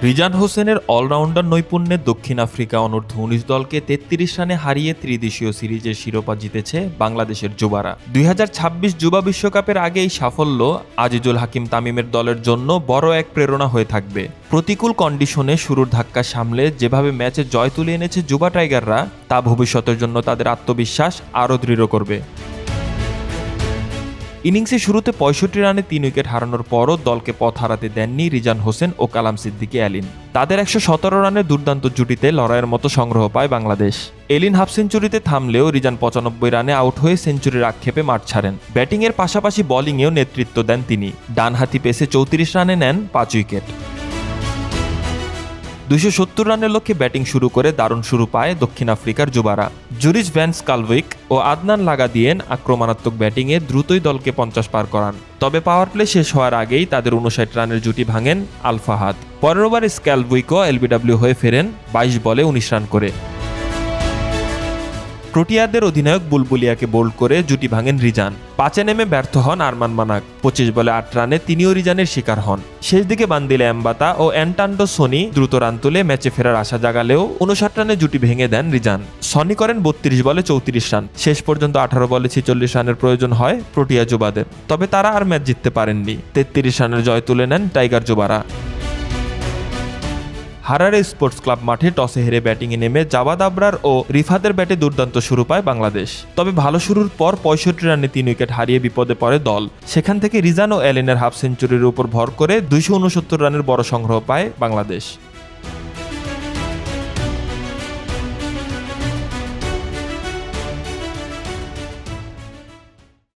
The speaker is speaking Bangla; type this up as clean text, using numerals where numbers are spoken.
রিজান হোসেনের অলরাউন্ডার নৈপুণ্যে দক্ষিণ আফ্রিকা অনূর্ধ্ব-19 দলকে ৩৩ রানে হারিয়ে ত্রিদেশীয় সিরিজের শিরোপা জিতেছে বাংলাদেশের যুবারা। ২০২৬ যুবা বিশ্বকাপের আগে এই সাফল্য আজিজুল হাকিম তামিমের দলের জন্য বড় এক প্রেরণা হয়ে থাকবে। প্রতিকূল কন্ডিশনে শুরুর ধাক্কা সামলে যেভাবে ম্যাচে জয় তুলে এনেছে যুবা টাইগাররা, তা ভবিষ্যতের জন্য তাদের আত্মবিশ্বাস আরও দৃঢ় করবে। ইনিংসে শুরুতে ৬৫ রানে ৩ উইকেট হারানোর পরও দলকে পথ হারাতে দেননি রিজান হোসেন ও কালাম সিদ্দিকী এলিন। তাদের ১১৭ রানের দুর্দান্ত জুটিতে লড়াইয়ের মতো সংগ্রহ পায় বাংলাদেশ। এলিন হাফ সেঞ্চুরিতে থামলেও রিজান ৯৫ রানে আউট হয়ে সেঞ্চুরির আক্ষেপে মাঠ ছাড়েন। ব্যাটিংয়ের পাশাপাশি বোলিংয়েও নেতৃত্ব দেন তিনি। ডানহাতি পেসে ৩৪ রানে নেন ৫ উইকেট। ২৭০ রানের লক্ষ্যে ব্যাটিং শুরু করে দারুণ শুরু পায় দক্ষিণ আফ্রিকার যুবারা। জুরিস ভ্যান স্কালভিক ও আদনান লাগাদিয়েন আক্রমণাত্মক ব্যাটিংয়ে দ্রুতই দলকে ৫০ পার করান। তবে পাওয়ার প্লে শেষ হওয়ার আগেই তাদের ৫৯ রানের জুটি ভাঙেন আল ফাহাদ। পরের ওভারে স্ক্যালভিকও এলবিডব্লিউ হয়ে ফেরেন ২২ বলে ১৯ রান করে। প্রোটিয়াদের অধিনায়ক বুলবুলিয়াকে বোল্ড করে জুটি ভাঙেন রিজান। ৫-এ নেমে ব্যর্থ হন আরমান মানাক। ২৫ বলে ৮ রানে তিনিও রিজানের শিকার হন। শেষ দিকে বান্দিলে এমবাতা ও অ্যান্টান্ডো সনি দ্রুত রান তুলে ম্যাচে ফেরার আশা জাগালেও ৫৯ রানে জুটি ভেঙে দেন রিজান। সনি করেন ৩২ বলে ৩৪ রান। শেষ পর্যন্ত ১৮ বলে ৪৬ রানের প্রয়োজন হয় প্রোটিয়া যুবাদের। তবে তারা আর ম্যাচ জিততে পারেননি। ৩৩ রানের জয় তুলে নেন টাইগার যুবারা। হারারে স্পোর্টস ক্লাব মাঠে টসে হেরে ব্যাটিংয়ে নেমে জাওয়াদ আবরার ও রিফাতের ব্যাটে দুর্দান্ত শুরু পায় বাংলাদেশ। তবে ভালো শুরুর পর ৬৫ রানে ৩ উইকেট হারিয়ে বিপদে পড়ে দল। সেখান থেকে রিজান ও এলেনের হাফ সেঞ্চুরির উপর ভর করে ২৬৯ রানের বড় সংগ্রহ পায় বাংলাদেশ।